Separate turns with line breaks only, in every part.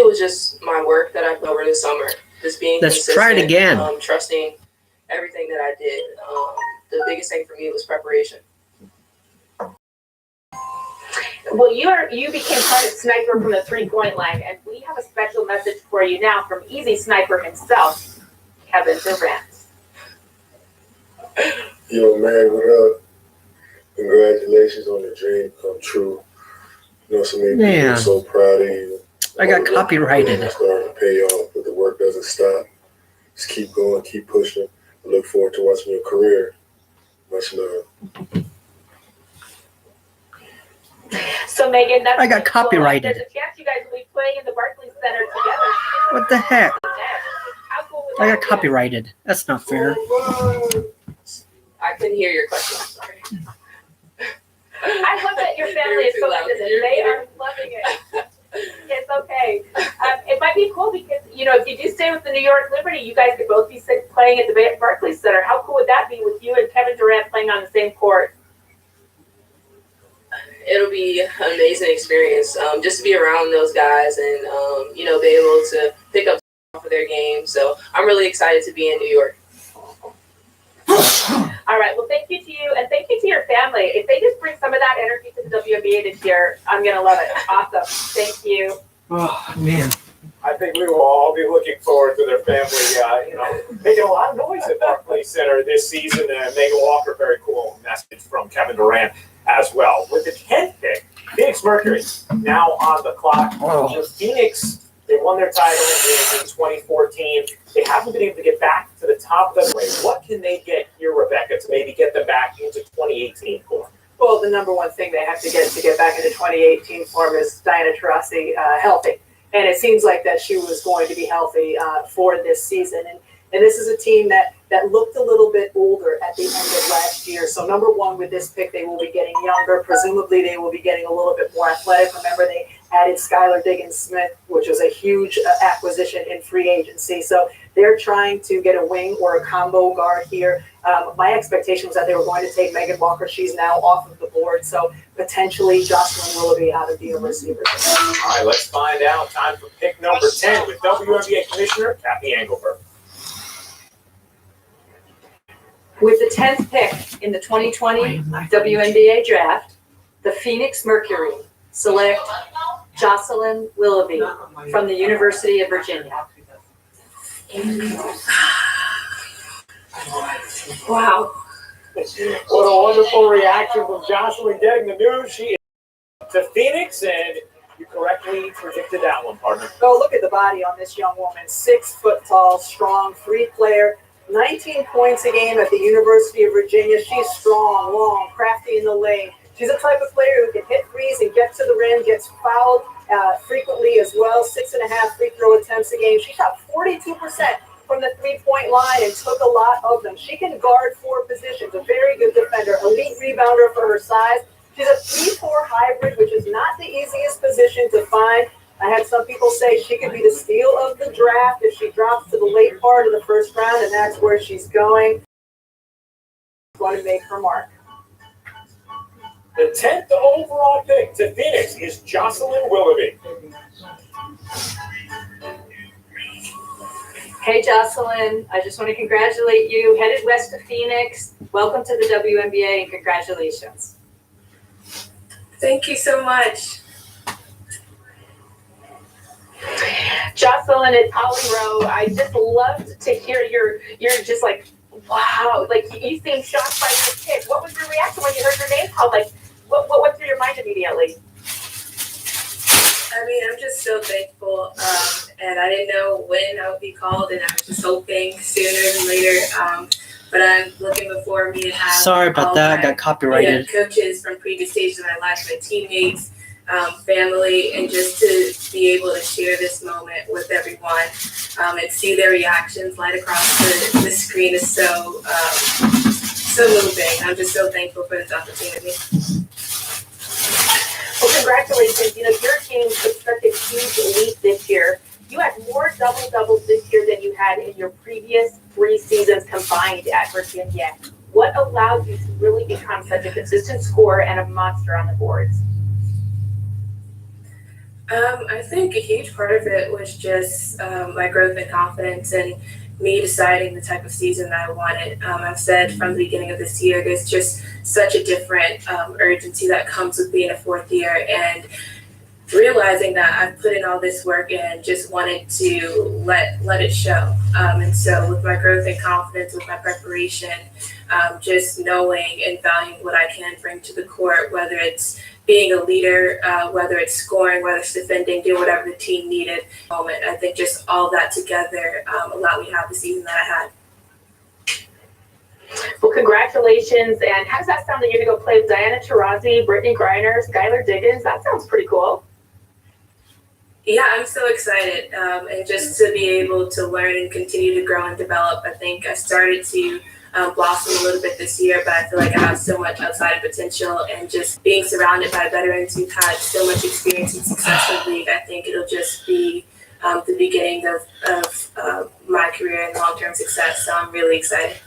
was just my work that I put over the summer. Just being
Let's try it again.
Trusting everything that I did. The biggest thing for me was preparation.
Well, you became part of Sniper from the 3-point line, and we have a special message for you now from Easy Sniper himself, Kevin Durant.
Yo, man, what up? Congratulations on the dream come true. You know, so many people are so proud of you.
I got copyrighted.
It's starting to pay off, but the work doesn't stop. Just keep going, keep pushing. I look forward to watching your career. Much love.
So, Megan, that's
I got copyrighted.
There's a chance you guys will be playing in the Barclays Center together.
What the heck?
How cool would
I
that
got
be?
copyrighted. That's not fair.
I couldn't hear your question. I'm sorry.
I love that your family is so into this. They are loving it. It's okay. It might be cool because, you know, if you do stay with the New York Liberty, you guys could both be playing at the Barclays Center. How cool would that be with you and Kevin Durant playing on the same court?
It'll be an amazing experience just to be around those guys and, you know, be able to pick up off of their game. So I'm really excited to be in New York.
All right. Well, thank you to you, and thank you to your family. If they just bring some of that energy to the WNBA this year, I'm going to love it. Awesome. Thank you.
Oh, man.
I think we will all be looking forward to their family, you know, making a lot of noise at Barclays Center this season. And Megan Walker, very cool message from Kevin Durant as well. With the 10th pick, Phoenix Mercury now on the clock.
Oh.
You know, Phoenix, they won their title in 2014. They haven't been able to get back to the top of the way. What can they get here, Rebecca, to maybe get them back into 2018 form?
Well, the number one thing they have to get back into 2018 form is Diana Taurasi healthy. And it seems like that she was going to be healthy for this season. And this is a team that looked a little bit older at the end of last year. So number one, with this pick, they will be getting younger. Presumably, they will be getting a little bit more athletic. Remember, they added Skylar Diggins-Smith, which was a huge acquisition in free agency. So they're trying to get a wing or a combo guard here. My expectation was that they were going to take Megan Walker. She's now off of the board. So potentially Jocelyn Willoughby out of the University of Virginia.
All right, let's find out. Time for pick number 10 with WNBA Commissioner Kathy Engelberg.
With the 10th pick in the 2020 WNBA draft, the Phoenix Mercury select Jocelyn Willoughby from the University of Virginia.
Wow.
What a wonderful reaction from Jocelyn getting the news. She is to Phoenix, and you correctly predicted that one, partner.
Oh, look at the body on this young woman. 6 foot tall, strong, free player. 19 points a game at the University of Virginia. She's strong, long, crafty in the lane. She's the type of player who can hit threes and get to the rim, gets fouled frequently as well. 6.5 free throw attempts a game. She shot 42% from the 3-point line and took a lot of them. She can guard 4 positions, a very good defender, elite rebounder for her size. She's a 3-4 hybrid, which is not the easiest position to find. I had some people say she could be the steal of the draft if she drops to the late part of the first round, and that's where she's going. She's going to make her mark.
The 10th overall pick to Phoenix is Jocelyn Willoughby.
Hey, Jocelyn, I just want to congratulate you. Headed west to Phoenix. Welcome to the WNBA, and congratulations.
Thank you so much.
Jocelyn and Holly Rowe, I just loved to hear your just like, wow, like you seemed shocked by your pick. What was your reaction when you heard your name called? Like, what went through your mind immediately?
I mean, I'm just so thankful, and I didn't know when I would be called, and I was just hoping sooner than later. But I'm looking before me to have
Sorry about that. I got copyrighted.
Coaches from previous stages of my life, my teammates, family, and just to be able to share this moment with everyone and see their reactions light across the screen is so moving. I'm just so thankful for this opportunity.
Well, congratulations. You know, your team took such a huge leap this year. You had more double-doubles this year than you had in your previous 3 seasons combined at Virginia. What allowed you to really become such a consistent scorer and a monster on the boards?
I think a huge part of it was just my growth and confidence and me deciding the type of season that I wanted. I've said from the beginning of this year, there's just such a different urgency that comes with being a fourth year, and realizing that I've put in all this work and just wanted to let it show. And so with my growth and confidence, with my preparation, just knowing and valuing what I can bring to the court, whether it's being a leader, whether it's scoring, whether it's defending, doing whatever the team needed. I think just all that together allowed me to have the season that I had.
Well, congratulations. And how does that sound that you're going to go play with Diana Taurasi, Brittany Griner, Skylar Diggins? That sounds pretty cool.
Yeah, I'm so excited. And just to be able to learn and continue to grow and develop. I think I started to blossom a little bit this year, but I feel like I have so much outside potential, and just being surrounded by veterans who've had so much experience and success in the league, I think it'll just be the beginning of my career and long-term success. So I'm really excited.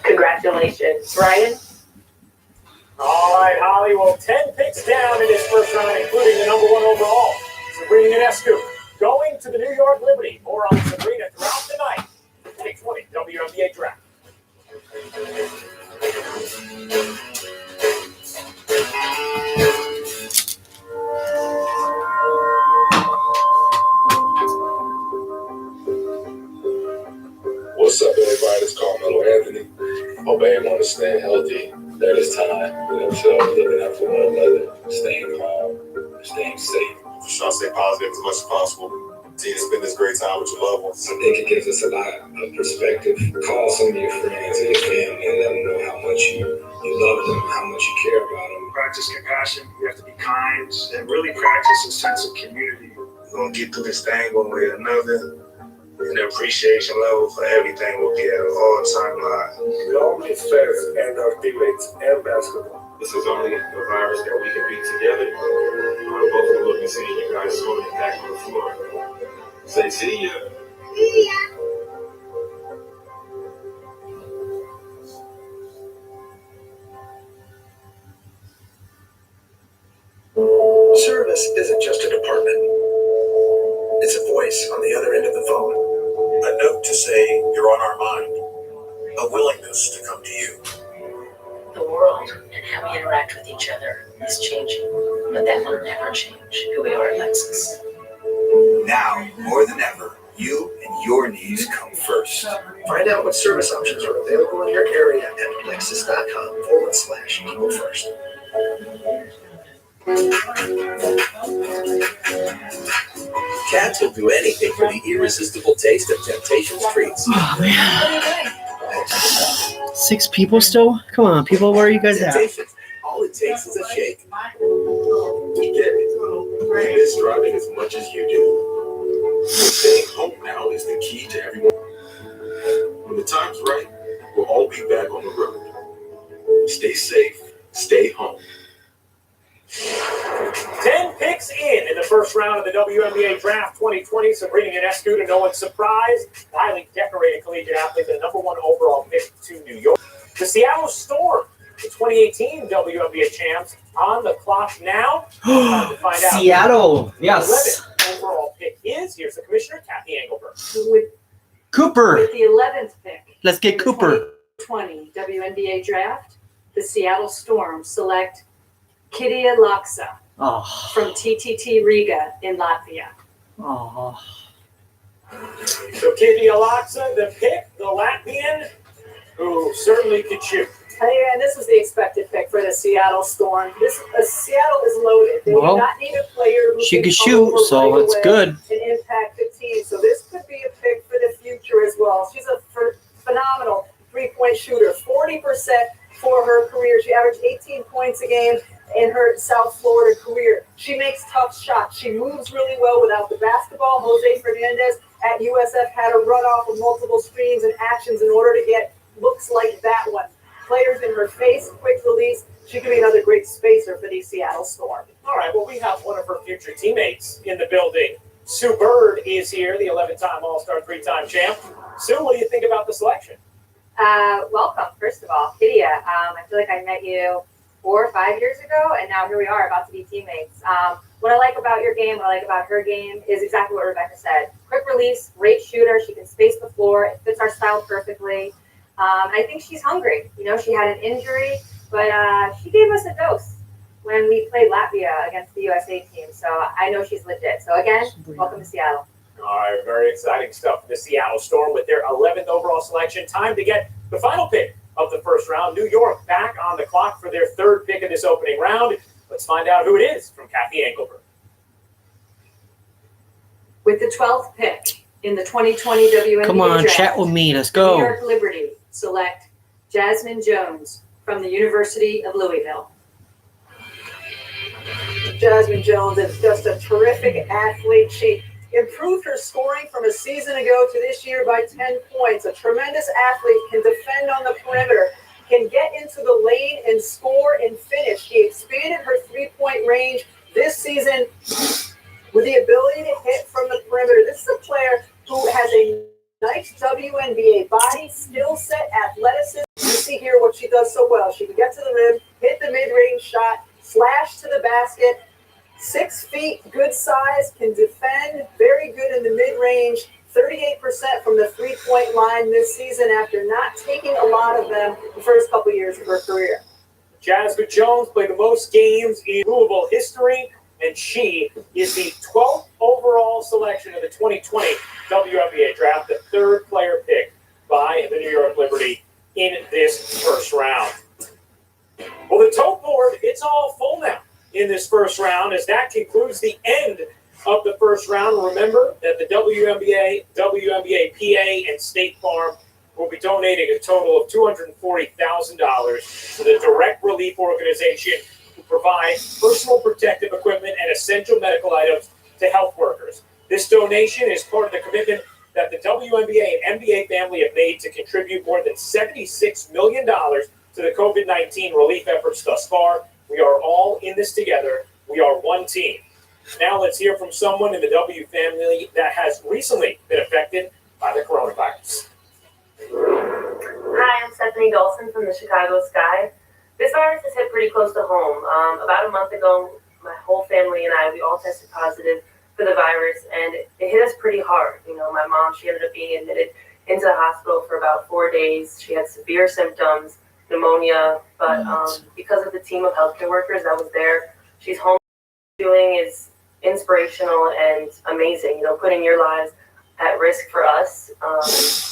Congratulations. Ryan?
All right, Holly. Well, 10 picks down in his first round, including the number 1 overall, Sabrina Ionescu, going to the New York Liberty. More on Sabrina throughout the night. 2020 WNBA Draft.
What's up, everybody? It's Carmelo Anthony. Hope everyone is staying healthy during this time. Looking out for one another, staying calm, staying safe. For sure, stay positive as much as possible. Continue to spend this great time with your loved ones. I think it gives us a lot of perspective. Call some of your friends and your family and let them know how much you love them, how much you care about them.
Practice compassion. You have to be kind and really practice a sense of community.
We're going to get through this thing one way or another. And the appreciation level for everything will be at an all-time high.
We all need faith and our teammates and basketball.
This is only a virus that we can beat together. I'm both looking to see you guys swimming back on the floor. Say see ya.
Service isn't just a department. It's a voice on the other end of the phone. A note to say you're on our mind. A willingness to come to you.
The world and how we interact with each other is changing, but that will never change who we are at Lexus.
Now, more than ever, you and your needs come first. Find out what service options are available in your area at lexus.com/people first. Cats will do anything for the irresistible taste of Temptation's treats.
Oh, man. 6 people still? Come on, people, where are you guys at?
Temptations. All it takes is a shake. We get it. We miss driving as much as you do. Staying home now is the key to everyone. When the time's right, we'll all be back on the road. Stay safe. Stay home.
10 picks in the first round of the WNBA Draft 2020. Sabrina Ionescu, to no one's surprise, highly decorated collegiate athlete, the number 1 overall pick to New York. The Seattle Storm, the 2018 WNBA champs, on the clock now. Time to find out.
Seattle, yes.
11th overall pick is, here's the commissioner, Kathy Engelberg.
Cooper.
With the 11th pick,
Let's get Cooper.
2020 WNBA Draft, the Seattle Storm select Kyria Laksa
Oh.
from TTT Riga in Latvia.
Oh.
So Kyria Laksa, the pick, the Latvian, who certainly could shoot.
And this was the expected pick for the Seattle Storm. Seattle is loaded. They
Well,
do not need a player who
she
can
could
come
shoot,
over
so
right
it's
away
good.
and impact the team. So this could be a pick for the future as well. She's a phenomenal three-point shooter, 40% for her career. She averaged 18 points a game in her South Florida career. She makes tough shots. She moves really well without the basketball. Jose Fernandez at USF had to run off of multiple screens and actions in order to get looks like that one. Players in her face, quick release. She could be another great spacer for the Seattle Storm.
All right, well, we have one of her future teammates in the building. Sue Bird is here, the 11-time All-Star, 3-time champ. Sue, what do you think about the selection?
Welcome, first of all. Kyria, I feel like I met you 4 or 5 years ago, and now here we are about to be teammates. What I like about your game, what I like about her game is exactly what Rebecca said. Quick release, great shooter. She can space the floor. It fits our style perfectly. I think she's hungry. You know, she had an injury, but she gave us a dose when we played Latvia against the USA team. So I know she's legit. So again, welcome to Seattle.
All right, very exciting stuff for the Seattle Storm with their 11th overall selection. Time to get the final pick of the first round. New York back on the clock for their third pick of this opening round. Let's find out who it is from Kathy Engelberg.
With the 12th pick in the 2020 WNBA
Come on,
draft,
chat with me. Let's
the New
go.
York Liberty select Jasmine Jones from the University of Louisville.
Jasmine Jones is just a terrific athlete. She improved her scoring from a season ago to this year by 10 points. A tremendous athlete, can defend on the perimeter, can get into the lane and score and finish. She expanded her three-point range this season with the ability to hit from the perimeter. This is a player who has a nice WNBA body, skill set, athleticism. You see here what she does so well. She can get to the rim, hit the mid-range shot, slash to the basket. 6 feet, good size, can defend, very good in the mid-range. 38% from the three-point line this season after not taking a lot of them the first couple years of her career.
Jasmine Jones played the most games in Louisville history, and she is the 12th overall selection of the 2020 WNBA draft, the third player picked by the New York Liberty in this first round. Well, the tote board, it's all full now in this first round, as that concludes the end of the first round. Remember that the WNBA, WNBA PA, and State Farm will be donating a total of $240,000 to the Direct Relief Organization, who provides personal protective equipment and essential medical items to health workers. This donation is part of the commitment that the WNBA and NBA family have made to contribute more than $76 million to the COVID-19 relief efforts thus far. We are all in this together. We are one team. Now let's hear from someone in the W family that has recently been affected by the coronavirus.
Hi, I'm Stephanie Dolson from the Chicago Sky. This virus has hit pretty close to home. About a month ago, my whole family and I, we all tested positive for the virus, and it hit us pretty hard. You know, my mom, she ended up being admitted into the hospital for about 4 days. She had severe symptoms, pneumonia, but because of the team of healthcare workers that was there, she's home. Doing is inspirational and amazing. You know, putting your lives at risk for us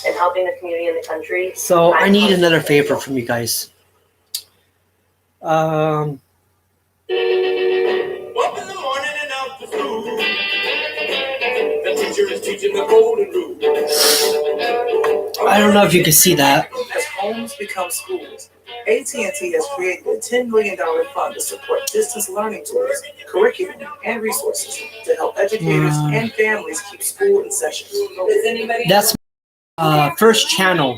and helping the community and the country.
So I need another favor from you guys.
Up in the morning and out to school. The teacher is teaching the golden rule.
I don't know if you can see that.
As homes become schools, AT&T has created a $10 million fund to support distance learning tools, curriculum, and resources to help educators and families keep school in session.
That's first channel.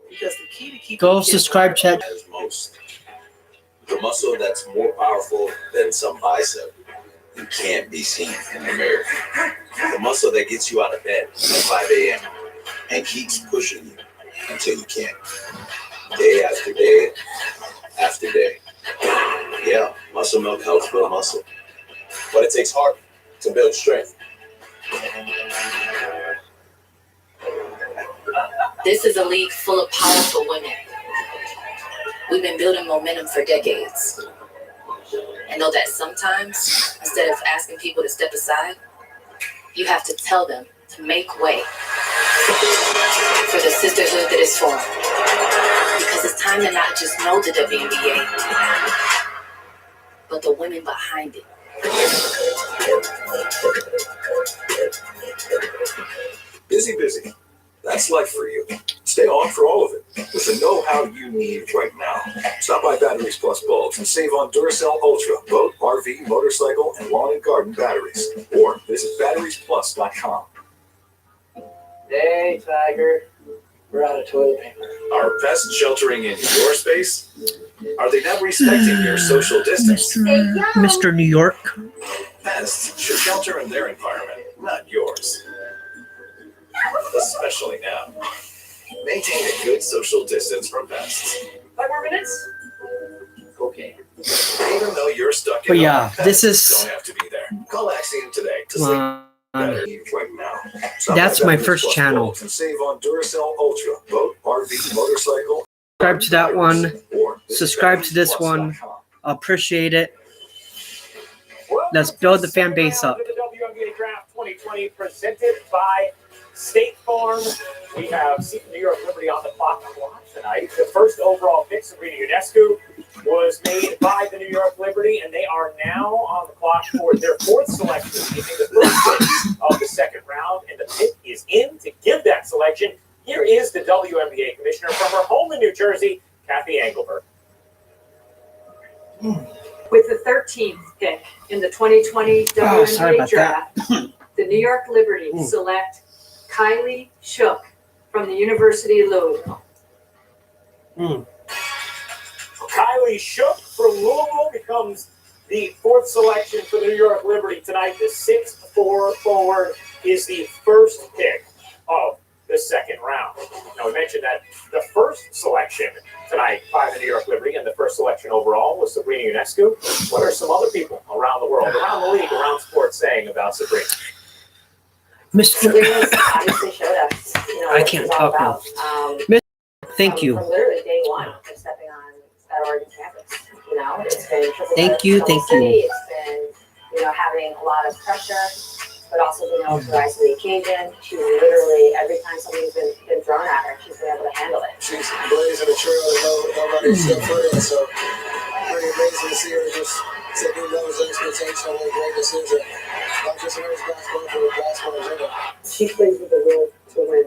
Because the key to keeping
Go subscribe, chat.
As most. The muscle that's more powerful than some bicep. You can't be seen in the mirror. The muscle that gets you out of bed at 5 a.m. and keeps pushing you until you can't. Day after day after day. Yeah, muscle milk helps build muscle. But it takes heart to build strength.
This is a league full of powerful women. We've been building momentum for decades. And know that sometimes, instead of asking people to step aside, you have to tell them to make way for the sisterhood that is formed. Because it's time to not just know the WNBA, but the women behind it.
Busy. That's life for you. Stay on for all of it with the know-how you need right now. Stop by Batteries Plus Bulbs and save on Duracell Ultra, boat, RV, motorcycle, and lawn and garden batteries. Or visit batteriesplus.com.
Hey, Tiger. We're out of toilet paper.
Are pests sheltering in your space? Are they not respecting your social distance?
Mr. New York.
Pests should shelter in their environment, not yours. Especially now. Maintain a good social distance from pests.
5 more minutes?
Okay.
Even though you're stuck
But
in
yeah,
home,
this
pets
is
don't have to be there. Call Axiom today to sleep better right now.
that's my first channel.
And save on Duracell Ultra, boat, RV, motorcycle.
Subscribe to that one. Subscribe to this one. Appreciate it. Let's build the fan base up.
The WNBA Draft 2020 presented by State Farm. We have New York Liberty on the clock tonight. The first overall pick, Sabrina Ionescu, was made by the New York Liberty, and they are now on the clock for their fourth selection, using the first pick of the second round, and the pick is in to give that selection. Here is the WNBA commissioner from her home in New Jersey, Kathy Engelberg.
With the 13th pick in the 2020 WNBA draft, the New York Liberty select Kylie Shook from the University of Louisville.
Kylie Shook from Louisville becomes the fourth selection for the New York Liberty tonight. The 6'4" forward is the first pick of the second round. Now, we mentioned that the first selection tonight by the New York Liberty and the first selection overall was Sabrina Ionescu. What are some other people around the world, around the league, around sports saying about Sabrina?
Sabrina's obviously showed us,
I can't talk now. Thank you.
From literally day one of stepping on that Oregon campus. It's been
Thank you.
It's been, having a lot of pressure, but also being able to rise to the occasion. She literally, every time something's been thrown at her, she's been able to handle it.
She's blazing a trail that nobody's still footing, so pretty amazing to see her just set new levels of expectation on what greatness is. Not just in women's basketball, but with basketball in general.
She plays with the will to win.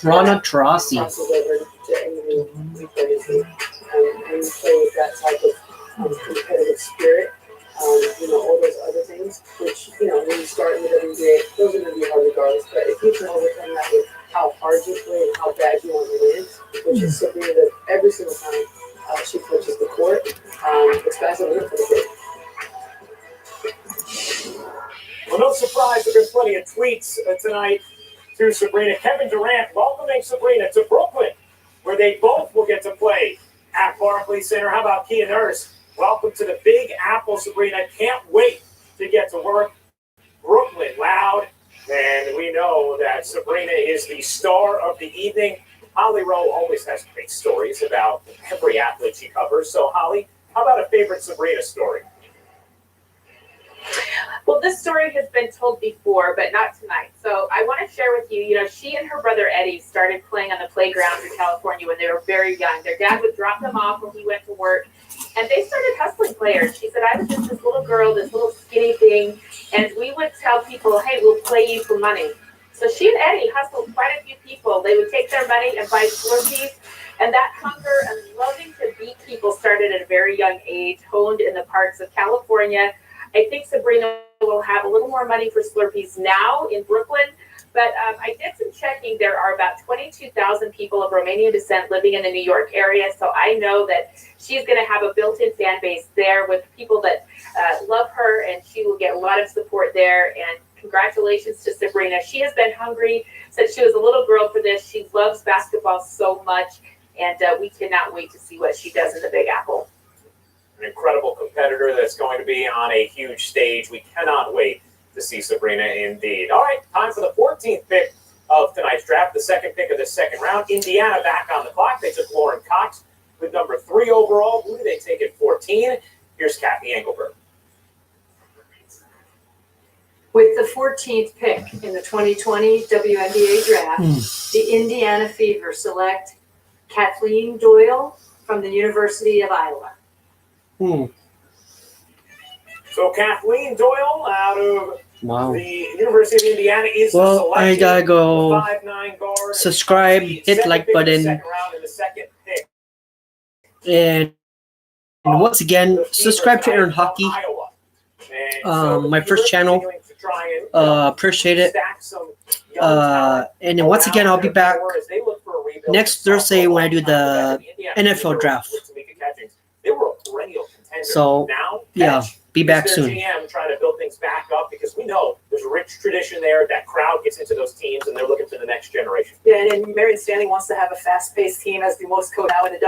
Rana Trossi.
Crosses over to anything we play with. And we play with that type of competitive spirit. All those other things, which, when you start in the WNBA, those are going to be hard regardless. But if you can overcome that with how hard you play and how bad you want to win, which is Sabrina does every single time she touches the court, it's fast and win for the kid.
Well, no surprise, there have been plenty of tweets tonight to Sabrina. Kevin Durant welcoming Sabrina to Brooklyn, where they both will get to play at Barclays Center. How about Kia Nurse? Welcome to the Big Apple, Sabrina. Can't wait to get to work. Brooklyn loud, and we know that Sabrina is the star of the evening. Holly Rowe always has great stories about every athlete she covers. So, Holly, how about a favorite Sabrina story?
Well, this story has been told before, but not tonight. So I want to share with you, she and her brother Eddie started playing on the playground in California when they were very young. Their dad would drop them off when he went to work, and they started hustling players. She said, I was just this little girl, this little skinny thing, and we would tell people, hey, we'll play you for money. So she and Eddie hustled quite a few people. They would take their money and buy Slurpees, and that hunger and loving to beat people started at a very young age, honed in the parks of California. I think Sabrina will have a little more money for Slurpees now in Brooklyn, but I did some checking. There are about 22,000 people of Romanian descent living in the New York area, so I know that she's going to have a built-in fan base there with people that love her, and she will get a lot of support there. And congratulations to Sabrina. She has been hungry since she was a little girl for this. She loves basketball so much, and we cannot wait to see what she does in the Big Apple.
An incredible competitor that's going to be on a huge stage. We cannot wait to see Sabrina indeed. All right, time for the 14th pick of tonight's draft, the second pick of the second round. Indiana back on the clock. They took Lauren Cox with number 3 overall. Who do they take at 14? Here's Kathy Engelberg.
With the 14th pick in the 2020 WNBA draft, the Indiana Fever select Kathleen Doyle from the University of Iowa.
So Kathleen Doyle out of
the
University of Indiana is the selection.
I gotta go
5'9" guard.
subscribe, hit like button, and once again, subscribe to Aaron Hockey. My first channel. Appreciate it. And then once again, I'll be back next Thursday when I do the NFL draft. So, yeah, be back soon.
GM trying to build things back up because we know there's a rich tradition there. That crowd gets into those teams and they're looking for the next generation.
Yeah, and Marion Stanley wants to have a fast-paced team as the most coach now in the